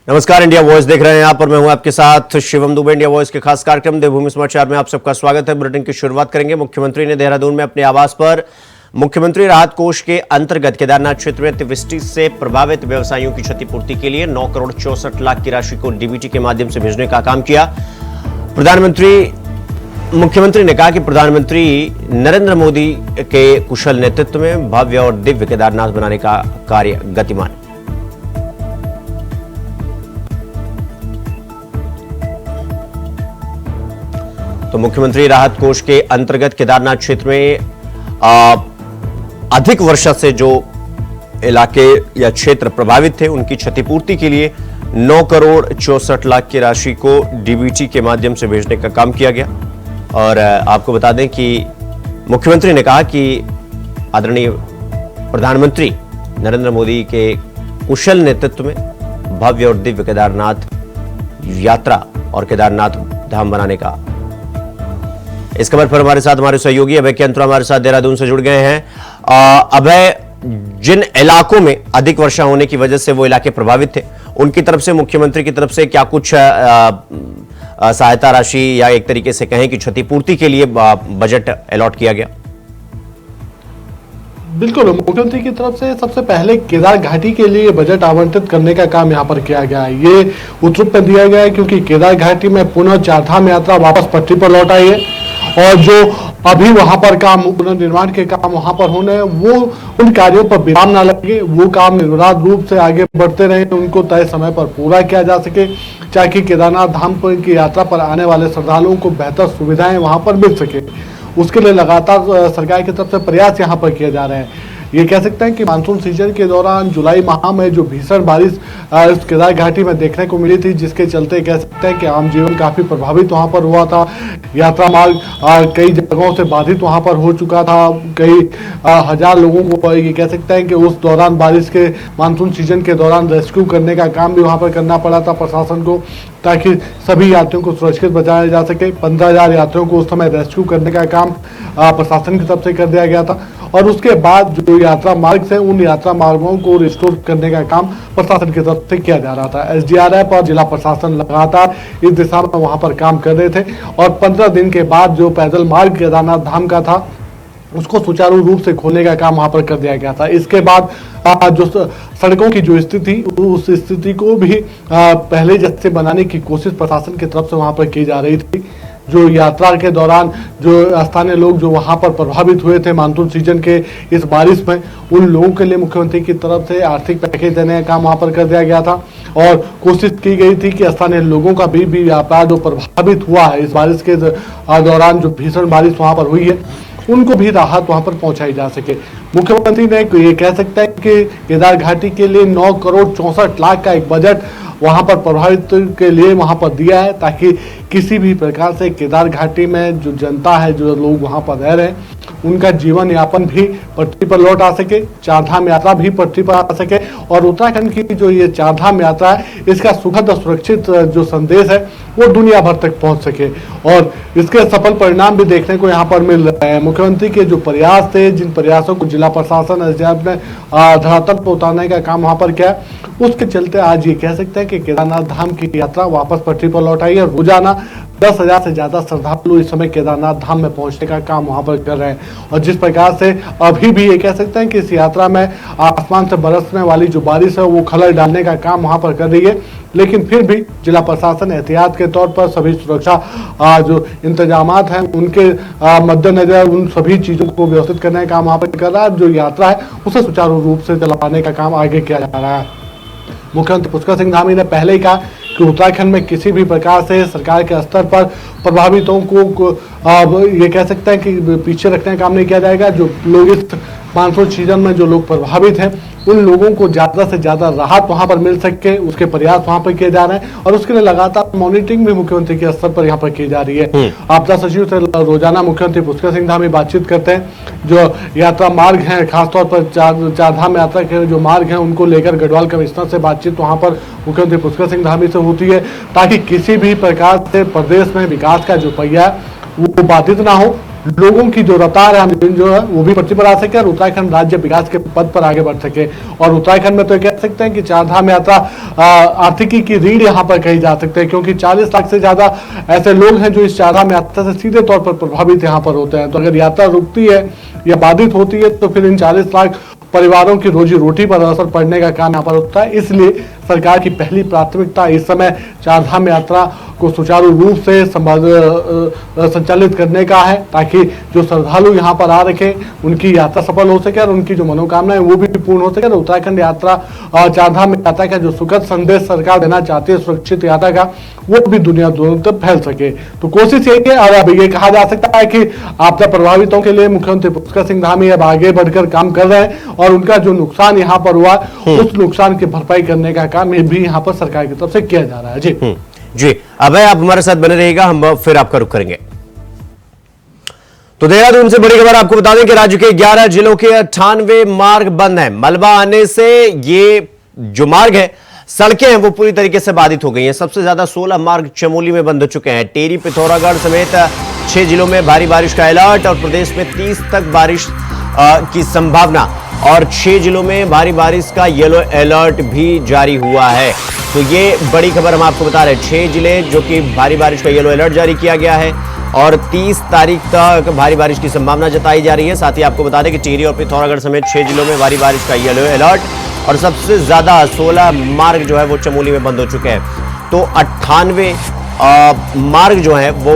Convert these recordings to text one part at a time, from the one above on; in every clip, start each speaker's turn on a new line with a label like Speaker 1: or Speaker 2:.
Speaker 1: नमस्कार, India voice देख रहे हैं आप और मैं हूं आपके साथ शिवम दुबे। इंडिया वॉइस के खास कार्यक्रम देवभूमि समाचार में आप सबका स्वागत है। बुलेटिन की शुरुआत करेंगे। मुख्यमंत्री ने देहरादून में अपने आवास पर मुख्यमंत्री राहत कोष के अंतर्गत केदारनाथ क्षेत्र में अतिवृष्टि से प्रभावित व्यवसायियों की क्षतिपूर्ति के लिए 9 करोड़ 64 लाख की राशि को डीबीटी के माध्यम से भेजने का काम किया। मुख्यमंत्री ने कहा कि प्रधानमंत्री नरेंद्र मोदी के कुशल नेतृत्व में भव्य और दिव्य केदारनाथ बनाने का कार्य गतिमान। तो मुख्यमंत्री राहत कोष के अंतर्गत केदारनाथ क्षेत्र में अधिक वर्षा से जो इलाके या क्षेत्र प्रभावित थे उनकी क्षतिपूर्ति के लिए 9 करोड़ 64 लाख की राशि को डीबीटी के माध्यम से भेजने का काम किया गया। और आपको बता दें कि मुख्यमंत्री ने कहा कि आदरणीय प्रधानमंत्री नरेंद्र मोदी के कुशल नेतृत्व में भव्य और दिव्य केदारनाथ यात्रा और केदारनाथ धाम बनाने का। इस खबर पर हमारे साथ हमारे सहयोगी अभय केंद्र हमारे साथ देहरादून से जुड़ गए हैं। अभय, जिन इलाकों में अधिक वर्षा होने की वजह से वो इलाके प्रभावित थे, उनकी तरफ से मुख्यमंत्री की तरफ से क्या कुछ सहायता राशि या एक तरीके से कहें कि क्षतिपूर्ति के लिए बजट अलॉट किया गया?
Speaker 2: बिल्कुल, मुख्यमंत्री की तरफ से सबसे पहले केदार घाटी के लिए बजट आवंटित करने का काम यहाँ पर किया गया है। ये उत्तरुप में दिया गया है क्योंकि केदार घाटी में पुनः चारधाम यात्रा वापस पटरी पर लौट आई है और जो अभी वहां पर काम पुनर्निर्माण के काम वहां पर होने हैं वो उन कार्यों पर विराम ना लगे, वो काम निर्विघ्न रूप से आगे बढ़ते रहे, उनको तय समय पर पूरा किया जा सके ताकि केदारनाथ धाम पर की यात्रा पर आने वाले श्रद्धालुओं को बेहतर सुविधाएं वहां पर मिल सके। उसके लिए लगातार सरकार की तरफ से प्रयास यहाँ पर किए जा रहे हैं। ये कह सकते हैं कि मानसून सीजन के दौरान जुलाई माह में जो भीषण बारिश इस केदार घाटी में देखने को मिली थी, जिसके चलते कह सकते हैं कि आम जीवन काफी प्रभावित वहां पर हुआ था। यात्रा मार्ग कई जगहों से बाधित वहां पर हो चुका था। कई हजार लोगों को ये कह सकते हैं कि उस दौरान बारिश के मानसून सीजन के दौरान रेस्क्यू करने का काम भी वहां पर करना पड़ा था प्रशासन को, ताकि सभी यात्रियों को सुरक्षित बचाया जा सके। 15,000 यात्रियों को उस समय रेस्क्यू करने का काम प्रशासन की तरफ से कर दिया गया था और उसके बाद जो यात्रा मार्ग से उन यात्रा मार्गों को रिस्टोर करने का काम प्रशासन की तरफ से किया जा रहा था। एसडीआरएफ और जिला प्रशासन लगातार इस दिशा में वहां पर काम कर रहे थे और 15 दिन के बाद जो पैदल मार्ग केदारनाथ धाम का था उसको सुचारू रूप से खोलने का काम वहां पर कर दिया गया था। इसके बाद जो सड़कों की जो स्थिति, उस स्थिति को भी पहले जैसे बनाने की कोशिश प्रशासन की तरफ से वहां पर की जा रही थी। जो यात्रा के दौरान जो स्थानीय लोग जो वहां पर प्रभावित हुए थे मानसून सीजन के इस बारिश में, उन लोगों के लिए मुख्यमंत्री की तरफ से आर्थिक पैकेज देने का काम वहां पर कर दिया गया था और कोशिश की गई थी कि स्थानीय लोगों का भी व्यापार जो प्रभावित हुआ है इस बारिश के दौरान, जो भीषण बारिश वहां पर हुई है, उनको भी राहत वहां पर पहुंचाई जा सके। मुख्यमंत्री ने ये कह सकते हैं कि केदार घाटी के लिए 9 करोड़ 64 लाख का एक बजट वहां पर प्रभावित के लिए वहां पर दिया है, ताकि किसी भी प्रकार से केदार घाटी में जो जनता है, जो लोग वहां पर रह रहे हैं, उनका जीवन यापन भी पटरी पर लौट आ सके, चारधाम यात्रा भी पटरी पर आ सके और उत्तराखंड की जो ये चारधाम यात्रा है इसका सुखद और सुरक्षित जो संदेश है वो दुनिया भर तक पहुंच सके और इसके सफल परिणाम भी देखने को यहाँ पर मिल रहे हैं। मुख्यमंत्री के जो प्रयास थे, जिन प्रयासों को जिला प्रशासन एसडीआरएफ ने धरातल पर उतारने का काम वहां पर किया, उसके चलते आज ये कह सकते हैं कि केदारनाथ धाम की यात्रा वापस पटरी पर लौट आई है। रोजाना 10,000 से ज्यादा श्रद्धालु इस समय केदारनाथ धाम में पहुंचने का काम वहां पर कर रहे हैं और जिस प्रकार से अभी भी ये कह सकते हैं कि इस यात्रा में आसमान से बरसने वाली जो बारिश है वो खलल डालने का काम वहां पर कर रही है, लेकिन फिर भी जिला प्रशासन एहतियात के तौर पर सभी सुरक्षा जो इंतजामात हैं उनके मद्देनजर उन सभी चीजों को व्यवस्थित करने का काम वहां पर कर रहा है। जो यात्रा है उसे सुचारू रूप से चलाने का काम आगे किया जा रहा है। मुख्यमंत्री पुष्कर सिंह धामी ने पहले ही कहा कि उत्तराखंड में किसी भी प्रकार से सरकार के स्तर पर प्रभावितों को ये कह सकते हैं कि पीछे रखने का काम नहीं किया जाएगा। जो लोग इस मानसून सीजन में जो लोग प्रभावित हैं उन लोगों को ज्यादा से ज्यादा राहत वहां पर मिल सके, उसके प्रयास वहां पर किए जा रहे हैं और उसके लिए लगातार मॉनिटरिंग भी मुख्यमंत्री के स्तर पर यहाँ पर की जा रही है। आपदा सचिव से रोजाना मुख्यमंत्री पुष्कर सिंह धामी बातचीत करते हैं। जो यात्रा मार्ग हैं, खासतौर पर चारधाम यात्रा के जो मार्ग हैं उनको लेकर गढ़वाल कमिश्नर से बातचीत वहां पर मुख्यमंत्री पुष्कर सिंह धामी से होती है, ताकि किसी भी प्रकार से प्रदेश में विकास का जो पहिया है वो बाधित ना हो। लोगों की जो रफ्तार है जो है वो भी पटरी पर आ सके और उत्तराखंड राज्य विकास के पद पर आगे बढ़ सके। और उत्तराखंड में तो कह सकते हैं कि चारधाम यात्रा आर्थिकी की रीढ़ यहाँ पर कही जा सकती है, क्योंकि 40 लाख से ज्यादा ऐसे लोग हैं जो इस चारधाम यात्रा से सीधे तौर पर प्रभावित यहाँ पर होते हैं। तो अगर यात्रा रुकती है या बाधित होती है तो फिर इन 40 लाख परिवारों की रोजी रोटी पर असर पड़ने का काम यहाँ पर होता है। इसलिए सरकार की पहली प्राथमिकता इस समय चारधाम यात्रा को सुचारू रूप से संचालित करने का है, ताकि जो श्रद्धालु यहाँ पर आ रखे उनकी यात्रा सफल हो सके और उनकी जो मनोकामनाएं वो भी पूर्ण हो सके। उत्तराखंड यात्रा चारधाम यात्रा का जो सुखद संदेश सरकार देना चाहती है सुरक्षित यात्रा का, वो भी दुनिया दोनों तक फैल सके। तो कोशिश यही है। और अब ये कहा जा सकता है कि आपदा प्रभावितों के लिए मुख्यमंत्री पुष्कर सिंह धामी अब आगे बढ़कर काम कर रहे हैं और उनका जो नुकसान यहाँ पर हुआ उस नुकसान की भरपाई करने का काम ये भी यहाँ पर सरकार की तरफ से किया जा रहा है। जी
Speaker 1: जी, अभय आप हमारे साथ बने रहिएगा, हम फिर आपका रुख करेंगे। तो देहरादून से बड़ी खबर आपको बता दें कि राज्य के 11 जिलों के 98 मार्ग बंद हैं। मलबा आने से ये जो मार्ग है, सड़कें हैं, वो पूरी तरीके से बाधित हो गई हैं। सबसे ज्यादा 16 मार्ग चमोली में बंद हो चुके हैं। टेरी, पिथौरागढ़ समेत 6 जिलों में भारी बारिश का अलर्ट और प्रदेश में 30 तक बारिश की संभावना और 6 जिलों में भारी बारिश का येलो अलर्ट भी जारी हुआ है। तो ये बड़ी खबर हम आपको बता रहे हैं। 6 जिले जो कि भारी बारिश का येलो अलर्ट जारी किया गया है और 30 तारीख तक भारी बारिश की संभावना जताई जा रही है। साथ ही आपको बता दें कि टिहरी और पिथौरागढ़ समेत 6 जिलों में भारी बारिश का येलो अलर्ट और सबसे ज्यादा 16 मार्ग जो है वो चमोली में बंद हो चुके हैं। तो 98 मार्ग जो है वो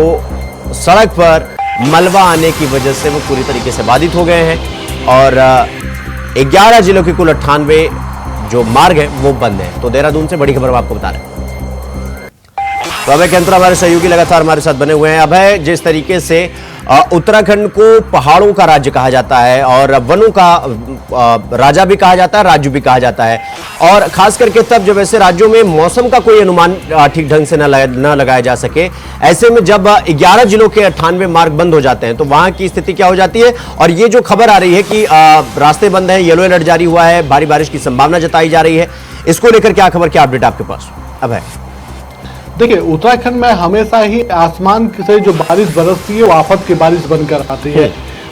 Speaker 1: सड़क पर मलबा आने की वजह से वो पूरी तरीके से बाधित हो गए हैं और 11 जिलों के कुल 98 जो मार्ग है वो बंद है। तो देहरादून से बड़ी खबर हम आपको बता रहे हैं। तो अभय केंद्र हमारे सहयोगी लगातार हमारे साथ बने हुए हैं। अभय, जिस तरीके से उत्तराखंड को पहाड़ों का राज्य कहा जाता है और वनों का राजा भी कहा जाता है, राज्य भी कहा जाता है, और खास करके तब जब ऐसे राज्यों में मौसम का कोई अनुमान ठीक ढंग से न लगाया जा सके, ऐसे में जब 11 जिलों के 98 मार्ग बंद हो जाते हैं तो वहां की स्थिति क्या हो जाती है? और ये जो खबर आ रही है कि रास्ते बंद है, येलो अलर्ट जारी हुआ है, भारी बारिश की संभावना जताई जा रही है, इसको लेकर क्या खबर, क्या अपडेट आपके पास? अभय,
Speaker 2: देखिए, उत्तराखंड में हमेशा ही आसमान से जो बारिश बरसती है वो आफत की बारिश बनकर आती है।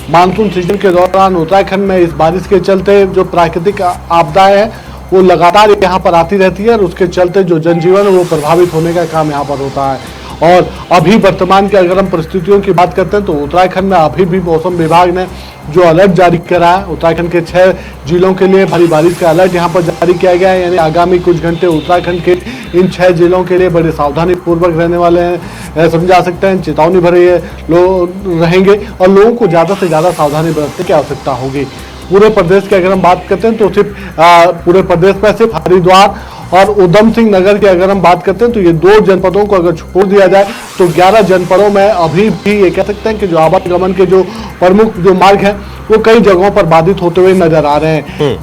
Speaker 2: मानसून सीजन के दौरान उत्तराखंड में इस बारिश के चलते जो प्राकृतिक आपदाएं हैं वो लगातार यहाँ पर आती रहती है और उसके चलते जो जनजीवन है वो प्रभावित होने का काम यहाँ पर होता है। और अभी वर्तमान की अगर हम परिस्थितियों की बात करते हैं तो उत्तराखंड में अभी भी मौसम विभाग ने जो अलर्ट जारी करा है, उत्तराखंड के 6 जिलों के लिए भारी बारिश का अलर्ट यहाँ पर जारी किया गया है। यानी आगामी कुछ घंटे उत्तराखंड के इन 6 जिलों के लिए बड़े सावधानी पूर्वक रहने वाले हैं, समझा सकते हैं, चेतावनी भरे लोग रहेंगे और लोगों को ज़्यादा से ज़्यादा सावधानी बरतने की आवश्यकता होगी। पूरे प्रदेश की अगर हम बात करते हैं तो सिर्फ पूरे प्रदेश में सिर्फ हरिद्वार और उधम सिंह नगर की अगर हम बात करते हैं तो ये 2 जनपदों को अगर छोड़ दिया जाए तो 11 जनपदों में अभी भी ये कह सकते हैं कि जो आवागमन के जो प्रमुख जो मार्ग हैं वो कई जगहों पर बाधित होते हुए नजर आ रहे हैं।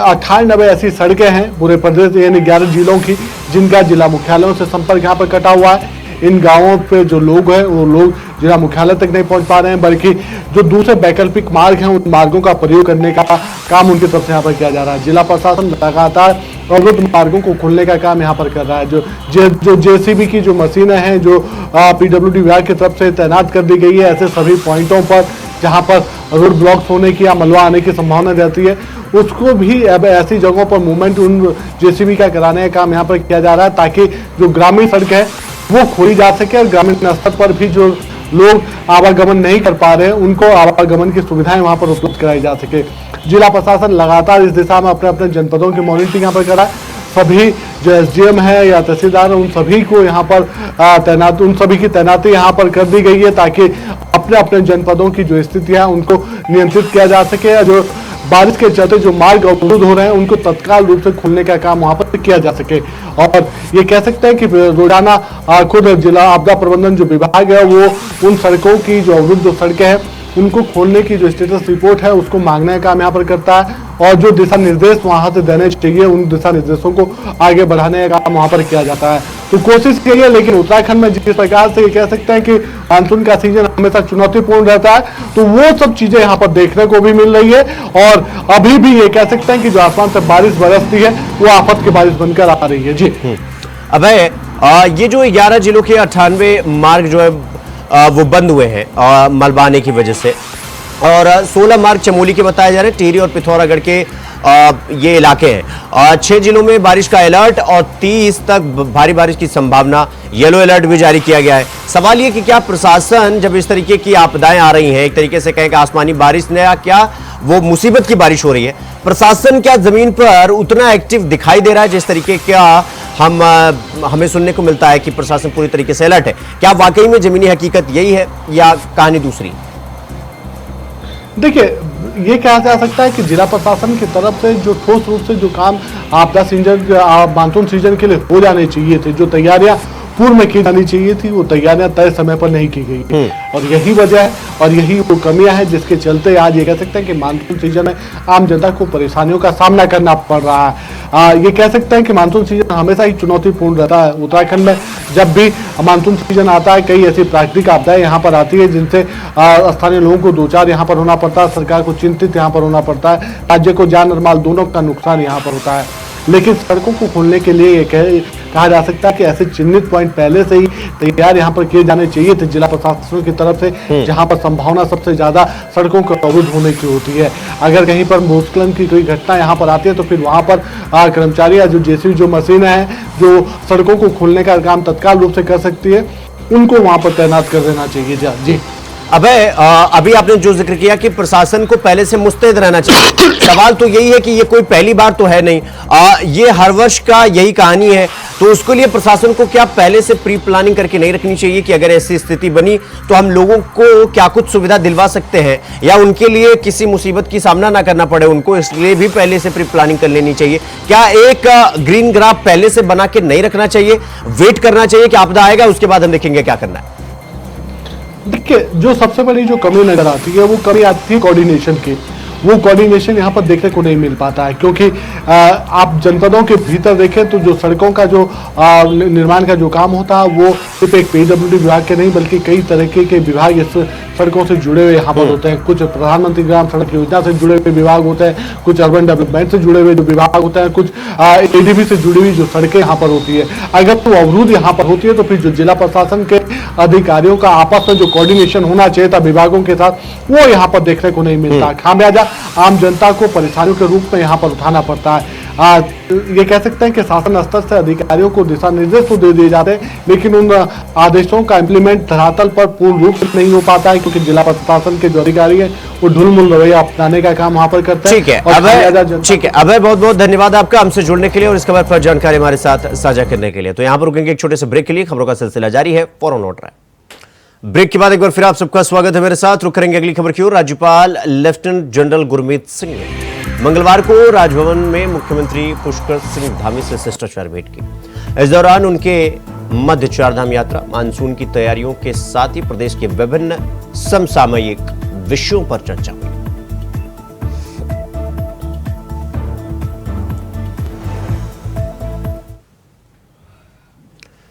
Speaker 2: 98 ऐसी सड़कें हैं पूरे प्रदेश यानी 11 जिलों की जिनका जिला मुख्यालयों से संपर्क यहाँ पर कटा हुआ है। इन गांवों पे जो लोग हैं वो लोग जिला मुख्यालय तक नहीं पहुंच पा रहे हैं, बल्कि जो दूसरे वैकल्पिक मार्ग हैं उन मार्गों का प्रयोग करने का काम उनकी तरफ से यहाँ पर किया जा रहा है। जिला प्रशासन लगातार अवरुद्ध मार्गों को खोलने का काम यहाँ पर कर रहा है। जो जेसीबी की जो मशीनें हैं जो पीडब्ल्यूडी विभाग की तरफ से तैनात कर दी गई है ऐसे सभी पॉइंटों पर जहाँ पर रोड ब्लॉक्स होने की या मलबा आने की संभावना रहती है उसको भी अब ऐसी जगहों पर मूवमेंट उन जेसीबी का कराने का काम यहाँ पर किया जा रहा है, ताकि जो ग्रामीण सड़क है वो खोली जा सके और ग्रामीण स्तर पर भी जो लोग आवागमन नहीं कर पा रहे हैं उनको आवागमन की सुविधाएं वहां पर उपलब्ध कराई जा सके। जिला प्रशासन लगातार इस दिशा में अपने अपने जनपदों की मॉनिटरिंग यहाँ पर करा। सभी जो एसडीएम है या तहसीलदार है उन सभी को यहाँ पर तैनात उन सभी की तैनाती यहाँ पर कर दी गई है, ताकि अपने अपने जनपदों की जो स्थितियां उनको नियंत्रित किया जा सके। जो बारिश के चलते जो मार्ग अवरुद्ध हो रहे हैं उनको तत्काल रूप से खोलने का काम वहां पर किया जा सके। और ये कह सकते हैं कि रोजाना खुद जिला आपदा प्रबंधन जो विभाग है वो उन सड़कों की जो अवरुद्ध सड़कें हैं उनको खोलने की जो स्टेटस रिपोर्ट है उसको मांगने का काम यहाँ पर करता है और जो दिशा निर्देश वहां से देने चाहिए उन दिशा निर्देशों को आगे बढ़ाने का काम वहां पर किया जाता है। तो कोशिश की है, लेकिन उत्तराखंड में जिस प्रकार से कह सकते हैं कि मानसून का सीजन हमेशा चुनौतीपूर्ण रहता है तो वो सब चीजें यहाँ पर देखने को भी मिल रही है और अभी भी ये कह सकते हैं कि जो आसमान से बारिश बरसती है वो आफत की बारिश बनकर आ रही है। जी
Speaker 1: अभय, ये जो 11 जिलों के 98 मार्ग जो है वो बंद हुए हैं मलबा आने की वजह से। और 16 मार्ग चमोली के बताए जा रहे हैं, टिहरी और पिथौरागढ़ के ये इलाके हैं। 6 जिलों में बारिश का अलर्ट और 30 तक भारी बारिश की संभावना, येलो अलर्ट भी जारी किया गया है। सवाल ये कि क्या प्रशासन जब इस तरीके की आपदाएं आ रही हैं, एक तरीके से कहें कि आसमानी बारिश ने, क्या वो मुसीबत की बारिश हो रही है, प्रशासन क्या जमीन पर उतना एक्टिव दिखाई दे रहा है जिस तरीके का हमें सुनने को मिलता है कि प्रशासन पूरी तरीके से अलर्ट है? क्या वाकई में जमीनी हकीकत यही है या कहानी दूसरी?
Speaker 2: देखिए, ये कहा जा सकता है कि जिला प्रशासन की तरफ से जो ठोस रूप से जो काम आपदा सीजन, मानसून सीजन के लिए हो जाने चाहिए थे, जो तैयारियां पूर्व में की जानी चाहिए थी, वो तैयारियां तय समय पर नहीं की गई। और यही वजह है और यही वो कमियां हैं जिसके चलते आज ये कह सकते हैं कि मानसून सीजन में आम जनता को परेशानियों का सामना करना पड़ रहा है। ये कह सकते हैं कि मानसून सीजन हमेशा ही चुनौतीपूर्ण रहता है। उत्तराखंड में जब भी मानसून सीजन आता है, कई ऐसी प्राकृतिक आपदाएं यहाँ पर आती है जिनसे स्थानीय लोगों को दो चार यहाँ पर होना पड़ता है, सरकार को चिंतित यहाँ पर होना पड़ता है, राज्य को जान और माल दोनों का नुकसान यहाँ पर होता है। लेकिन सड़कों को खोलने के लिए कहा जा सकता है कि ऐसे चिन्हित पॉइंट पहले से ही तैयार यहाँ पर किए जाने चाहिए थे जिला प्रशासन की तरफ से, जहाँ पर संभावना सबसे ज्यादा सड़कों के अवरुद्ध होने की होती है। अगर कहीं पर भूस्खलन की कोई घटना यहाँ पर आती है तो फिर वहाँ पर कर्मचारी या जो जेसीबी जो मशीनें हैं जो सड़कों को खोलने का काम तत्काल रूप से कर सकती है, उनको वहाँ पर तैनात कर देना चाहिए। जी
Speaker 1: अभी आपने जो जिक्र किया कि प्रशासन को पहले से मुस्तैद रहना चाहिए, सवाल तो यही है कि ये कोई पहली बार तो है नहीं, ये हर वर्ष का यही कहानी है। तो उसके लिए प्रशासन को क्या पहले से प्री प्लानिंग करके नहीं रखनी चाहिए कि अगर ऐसी स्थिति बनी तो हम लोगों को क्या कुछ सुविधा दिलवा सकते हैं या उनके लिए किसी मुसीबत की सामना ना करना पड़े उनको, इसलिए भी पहले से प्री प्लानिंग कर लेनी चाहिए? क्या एक ग्रीन ग्राफ पहले से बना के नहीं रखना चाहिए, वेट करना चाहिए कि आपदा आएगा उसके बाद हम देखेंगे क्या करना है?
Speaker 2: देखिए, जो सबसे बड़ी जो कमी नजर आती है वो कमी आती है कोऑर्डिनेशन की। वो कोऑर्डिनेशन यहाँ पर देखने को नहीं मिल पाता है क्योंकि आप जनपदों के भीतर देखें तो जो सड़कों का जो निर्माण का जो काम होता है वो सिर्फ एक पीडब्ल्यूडी विभाग के नहीं बल्कि कई तरीके के विभाग इस सड़कों से जुड़े हुए यहाँ पर होते हैं। कुछ प्रधानमंत्री ग्राम सड़क योजना से जुड़े हुए विभाग होते हैं, कुछ अर्बन डेवलपमेंट से जुड़े हुए जो विभाग होते हैं, कुछ एडीबी से जुड़ी हुई जो सड़कें यहाँ पर होती है। अगर तो अवरुद्ध यहाँ पर होती है तो फिर जो जिला प्रशासन के अधिकारियों का आपस में जो कोऑर्डिनेशन होना चाहिए था विभागों के साथ, वो यहाँ पर देखने को नहीं मिलता। खामियाजा आम जनता को परेशानियों के रूप में यहाँ पर उठाना पड़ता है। ये कह सकते हैं कि शासन स्तर से अधिकारियों को दिशा निर्देश तो दे दिए जाते हैं लेकिन उन आदेशों का इम्प्लीमेंट धरातल पर पूर्ण रूप से नहीं हो पाता है क्योंकि जिला प्रशासन के जो अधिकारी हैं वो ढुलमुल रवैया अपनाने का काम वहां पर करते हैं।
Speaker 1: ठीक है अभय, बहुत बहुत धन्यवाद आपका हमसे जुड़ने के लिए और इस खबर पर जानकारी हमारे साथ साझा करने के लिए। तो यहाँ पर रुकेंगे एक छोटे से ब्रेक के लिए, खबरों का सिलसिला जारी है, फौरन लौट रहा है। ब्रेक के बाद एक बार फिर आप सबका स्वागत है मेरे साथ। रुक करेंगे अगली खबर की ओर। राज्यपाल लेफ्टिनेंट जनरल गुरमीत सिंह ने मंगलवार को राजभवन में मुख्यमंत्री पुष्कर सिंह धामी से शिष्टाचार भेंट की। इस दौरान उनके मध्य चारधाम यात्रा, मानसून की तैयारियों के साथ ही प्रदेश के विभिन्न समसामयिक विषयों पर चर्चा हुई।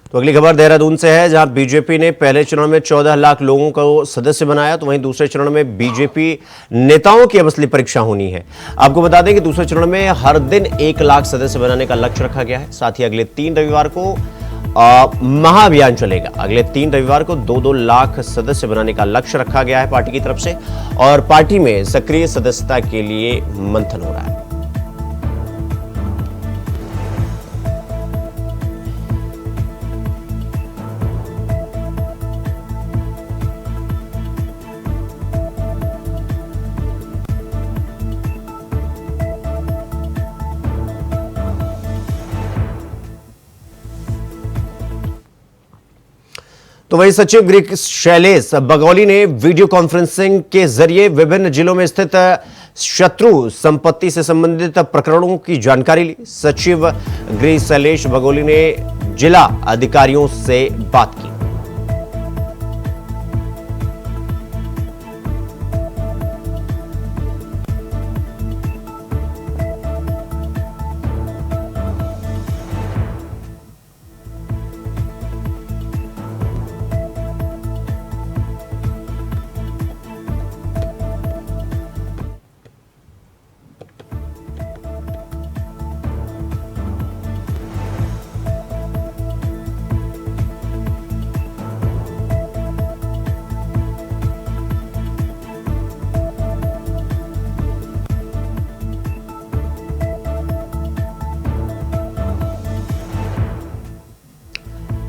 Speaker 1: तो अगली खबर देहरादून से है, जहां बीजेपी ने पहले चरण में 14 लाख लोगों को सदस्य बनाया, तो वहीं दूसरे चरण में बीजेपी नेताओं की अब असली परीक्षा होनी है। आपको बता दें कि दूसरे चरण में हर दिन 1 लाख सदस्य बनाने का लक्ष्य रखा गया है। साथ ही अगले 3 रविवार को महाअभियान चलेगा। अगले 3 रविवार को 2-2 लाख सदस्य बनाने का लक्ष्य रखा गया है पार्टी की तरफ से और पार्टी में सक्रिय सदस्यता के लिए मंथन हो रहा है। तो वही सचिव गृह शैलेश बगौली ने वीडियो कॉन्फ्रेंसिंग के जरिए विभिन्न जिलों में स्थित शत्रु संपत्ति से संबंधित प्रकरणों की जानकारी ली। सचिव गृह शैलेश बगौली ने जिला अधिकारियों से बात की।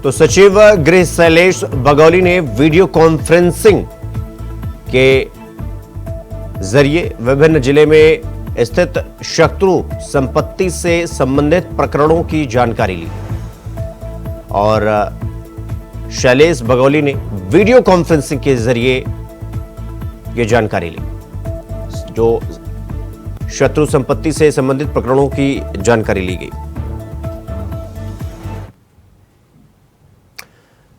Speaker 1: तो सचिव गृह शैलेश बगौली ने वीडियो कॉन्फ्रेंसिंग के जरिए विभिन्न जिले में स्थित शत्रु संपत्ति से संबंधित प्रकरणों की जानकारी ली और शैलेश बगौली ने वीडियो कॉन्फ्रेंसिंग के जरिए ये जानकारी ली, जो शत्रु संपत्ति से संबंधित प्रकरणों की जानकारी ली गई।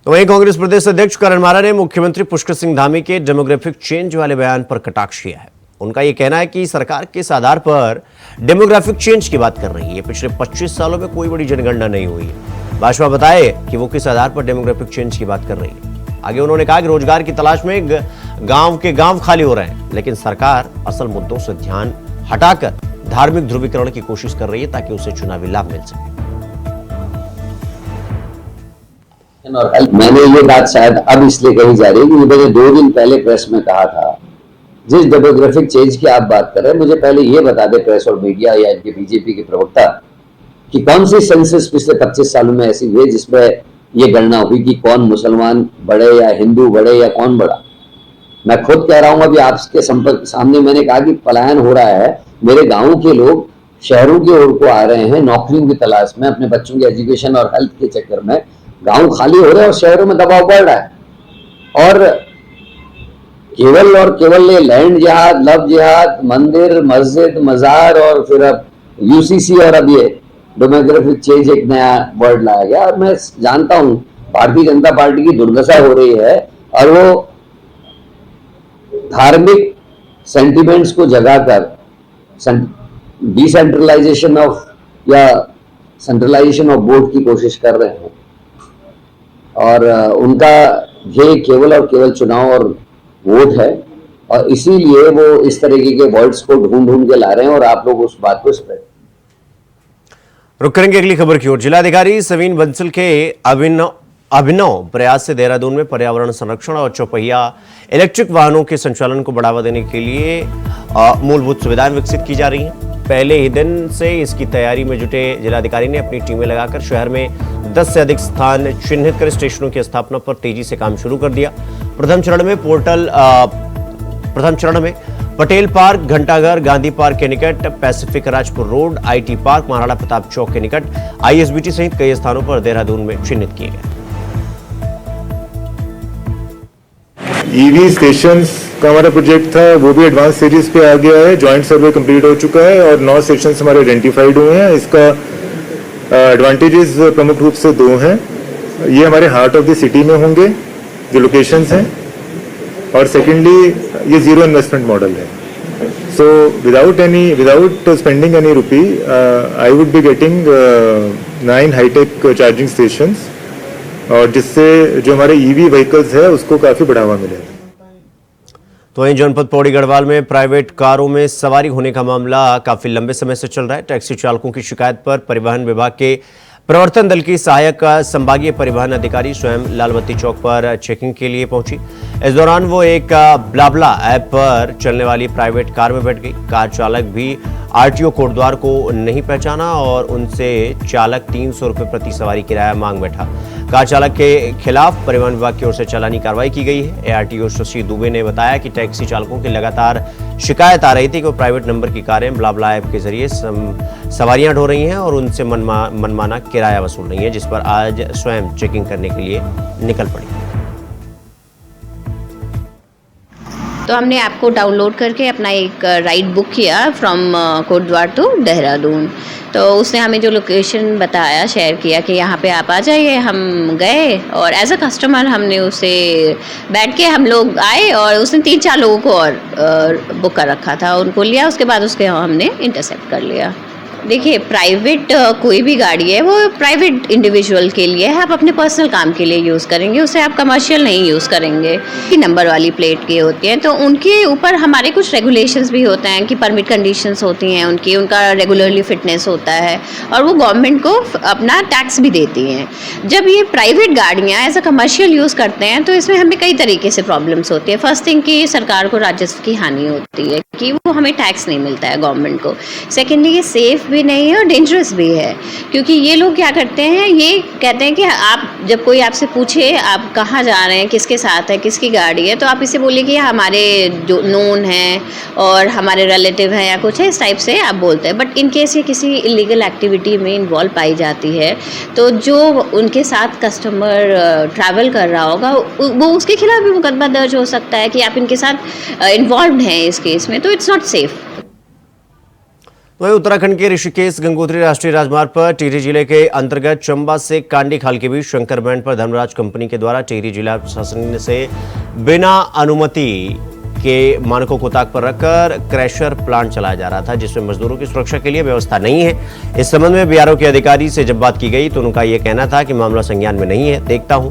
Speaker 1: तो वहीं कांग्रेस प्रदेश अध्यक्ष करण मारा ने मुख्यमंत्री पुष्कर सिंह धामी के डेमोग्राफिक चेंज वाले बयान पर कटाक्ष किया है। उनका यह कहना है कि सरकार किस आधार पर डेमोग्राफिक चेंज की बात कर रही है। पिछले 25 सालों में कोई बड़ी जनगणना नहीं हुई है। भाजपा बताए कि वो किस आधार पर डेमोग्राफिक चेंज की बात कर रही है। आगे उन्होंने कहा कि रोजगार की तलाश में गांव के गांव खाली हो रहे हैं, लेकिन सरकार असल मुद्दों से ध्यान हटाकर धार्मिक ध्रुवीकरण की कोशिश कर रही है ताकि उसे चुनावी लाभ मिल सके।
Speaker 3: और मैंने ये बात शायद अब इसलिए कही जा रही है कि मैंने 2 दिन पहले प्रेस में कहा था, जिस डेमोग्राफिक चेंज की आप बात कर रहे हैं, मुझे पहले ये बता दे प्रेस और मीडिया या इनके बीजेपी के प्रवक्ता कि कौन सी सेंसस पिछले 25 सालों में ऐसी हुई जिसमें ये गणना हुई कि कौन मुसलमान बढ़े या हिंदू बढ़े या कौन बढ़ा। मैं खुद कह रहा हूं, अभी आपके संपर्क सामने मैंने कहा कि पलायन हो रहा है, मेरे गाँव के लोग शहरों की ओर को आ रहे हैं नौकरियों की तलाश में, अपने बच्चों के एजुकेशन और हेल्थ के चक्कर में। गांव खाली हो रहे हैं और शहरों में दबाव बढ़ रहा है। और केवल ये लैंड जिहाद, लव जिहाद, मंदिर, मस्जिद, मजार और फिर अब यूसीसी और अब ये डेमोग्राफिक चेंज एक नया वर्ड लाया गया। और मैं जानता हूं भारतीय जनता पार्टी की दुर्दशा हो रही है और वो धार्मिक सेंटिमेंट्स को जगाकर डिसेंट्रलाइजेशन ऑफ या सेंट्रलाइजेशन ऑफ बोर्ड की कोशिश कर रहे हैं। और उनका ध्येय केवल और केवल चुनाव और वोट है और इसीलिए वो इस तरीके के वर्ड्स को ढूंढ के ला रहे हैं और आप लोग उस बात को स्प्रेड।
Speaker 1: रुक करेंगे अगली खबर की ओर। जिलाधिकारी सवीन बंसल के अभिनव प्रयास से देहरादून में पर्यावरण संरक्षण और चौपहिया इलेक्ट्रिक वाहनों के संचालन को बढ़ावा देने के लिए मूलभूत सुविधाएं विकसित की जा रही हैं। पहले ही दिन से इसकी तैयारी में जुटे जिलाधिकारी ने अपनी टीमें लगाकर शहर में 10 से अधिक स्थान चिन्हित कर स्टेशनों की स्थापना पर तेजी से काम शुरू कर दिया। प्रथम चरण में पटेल पार्क, घंटाघर, गांधी पार्क के निकट, Pacific Rajpur road, IT park, Maharana Pratap Chowk के निकट, आईएसबीटी सहित कई स्थानों पर देहरादून में चिन्हित किए गए।
Speaker 4: ईवी स्टेशंस का हमारा प्रोजेक्ट था, वो भी एडवांस स्टेजेस पे आ गया है। जॉइंट सर्वे कंप्लीट हो चुका है और 9 स्टेशंस हमारे आइडेंटिफाइड हुए हैं। इसका एडवांटेजेस प्रमुख रूप से 2 हैं। ये हमारे हार्ट ऑफ द सिटी में होंगे जो लोकेशंस हैं, और सेकेंडली ये जीरो इन्वेस्टमेंट मॉडल है। So without spending any rupee I would be getting 9 hitech charging stations, और जिससे जो हमारे ईवी व्हीकल्स है उसको काफी बढ़ावा मिलेगा।
Speaker 1: तो वहीं जनपद पौड़ी गढ़वाल में प्राइवेट कारों में सवारी होने का मामला काफी लंबे समय से चल रहा है। टैक्सी चालकों की शिकायत पर परिवहन विभाग के प्रवर्तन दल की सहायक संभागीय परिवहन अधिकारी स्वयं लालबत्ती चौक पर चेकिंग के लिए पहुंची। इस दौरान वो एक ब्लाब्ला ऐप पर चलने वाली प्राइवेट कार में बैठ गई। कार चालक भी आरटीओ कोटद्वार को नहीं पहचाना और उनसे चालक 300 रुपये प्रति सवारी किराया मांग बैठा। कार चालक के खिलाफ परिवहन विभाग की ओर से चालानी कार्रवाई की गई है। एआरटीओ शशि दुबे ने बताया कि टैक्सी चालकों की लगातार शिकायत आ रही थी कि वो प्राइवेट नंबर की कारें ब्लाब्ला ऐप के जरिए सवारियां ढो रही हैं और उनसे मनमाना किराया वसूल रही है, जिस पर आज स्वयं चेकिंग करने के लिए निकल पड़ी।
Speaker 5: तो हमने ऐप को डाउनलोड करके अपना एक राइड बुक किया फ्रॉम कोटद्वार टू देहरादून। तो उसने हमें जो लोकेशन बताया, शेयर किया कि यहाँ पे आप आ जाइए। हम गए और एज अ कस्टमर हमने उसे बैठ के हम लोग आए और उसने 3-4 लोगों को और बुक कर रखा था, उनको लिया। उसके बाद उसके हमने इंटरसेप्ट कर लिया। देखिए, प्राइवेट कोई भी गाड़ी है वो प्राइवेट इंडिविजुअल के लिए है, आप अपने पर्सनल काम के लिए यूज़ करेंगे, उसे आप कमर्शियल नहीं यूज़ करेंगे। कि नंबर वाली प्लेट की होती हैं तो उनके ऊपर हमारे कुछ रेगुलेशंस भी होते हैं कि परमिट कंडीशंस होती हैं उनका रेगुलरली फिटनेस होता है और वो गवर्नमेंट को अपना टैक्स भी देती हैं। जब ये प्राइवेट गाड़ियाँ एज अ कमर्शियल यूज़ करते हैं तो इसमें हमें कई तरीके से प्रॉब्लम्स होती है। फर्स्ट थिंग कि सरकार को राजस्व की हानि होती है कि वो हमें टैक्स नहीं मिलता है गवर्नमेंट को। सेकेंडली, ये सेफ भी नहीं है और डेंजरस भी है, क्योंकि ये लोग क्या करते हैं, ये कहते हैं कि आप जब कोई आपसे पूछे आप कहाँ जा रहे हैं, किसके साथ है, किसकी गाड़ी है, तो आप इसे बोलिए कि हमारे जो नोन हैं और हमारे रिलेटिव हैं या कुछ है, इस टाइप से आप बोलते हैं। बट इन केस ये किसी इलीगल एक्टिविटी में इन्वॉल्व पाई जाती है, तो जो उनके साथ कस्टमर ट्रैवल कर रहा होगा वो उसके खिलाफ भी मुकदमा दर्ज हो सकता है कि आप इनके साथ इन्वॉल्व हैं इस केस में, तो इट्स नॉट सेफ।
Speaker 1: वहीं उत्तराखंड के ऋषिकेश गंगोत्री राष्ट्रीय राजमार्ग पर टिहरी जिले के अंतर्गत चंबा से कांडी खाल के बीच शंकर बैंड पर धर्मराज कंपनी के द्वारा टिहरी जिला प्रशासन से बिना अनुमति के मानकों को ताक पर रखकर क्रैशर प्लांट चलाया जा रहा था, जिसमें मजदूरों की सुरक्षा के लिए व्यवस्था नहीं है। इस संबंध में बीआरओ के अधिकारी से जब बात की गई तो उनका यह कहना था कि मामला संज्ञान में नहीं है, देखता हूं।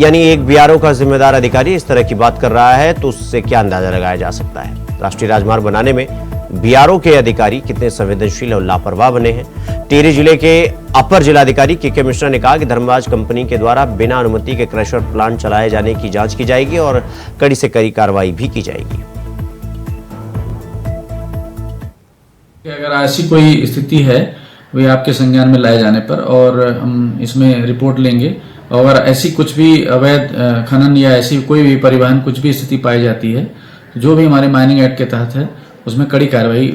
Speaker 1: यानी एक बीआरओ का जिम्मेदार अधिकारी इस तरह की बात कर रहा है तो उससे क्या अंदाजा लगाया जा सकता है। राष्ट्रीय राजमार्ग बनाने में बीआरओ के अधिकारी कितने संवेदनशील और लापरवाह बने हैं। टिहरी जिले के अपर जिलाधिकारी के मिश्रा ने कहा कि धर्मराज कंपनी के द्वारा बिना अनुमति के क्रशर प्लांट चलाए जाने की जांच की जाएगी और कड़ी से कड़ी कार्रवाई भी की जाएगी।
Speaker 6: अगर ऐसी कोई स्थिति है वे आपके संज्ञान में लाए जाने पर और हम इसमें रिपोर्ट लेंगे, और अगर ऐसी कुछ भी अवैध खनन या ऐसी कोई भी परिवहन कुछ भी स्थिति पाई जाती है जो भी हमारे माइनिंग एक्ट के तहत है उसमें कड़ी कार्रवाई।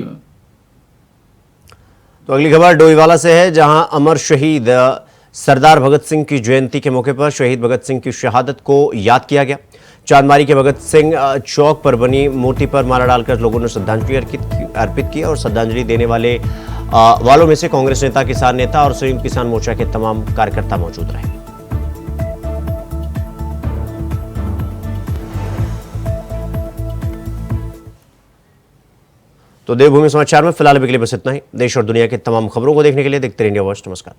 Speaker 1: तो अगली खबर डोईवाला से है, जहां अमर शहीद सरदार भगत सिंह की जयंती के मौके पर शहीद भगत सिंह की शहादत को याद किया गया। चांदमारी के भगत सिंह चौक पर बनी मूर्ति पर माला डालकर लोगों ने श्रद्धांजलि अर्पित की और श्रद्धांजलि देने वालों में से कांग्रेस नेता, किसान नेता और संयुक्त किसान मोर्चा के तमाम कार्यकर्ता मौजूद रहे। तो देवभूमि समाचार में फिलहाल अभी के लिए बस इतना ही। देश और दुनिया की तमाम खबरों को देखने के लिए देखते रहिए इंडिया वॉच। नमस्कार।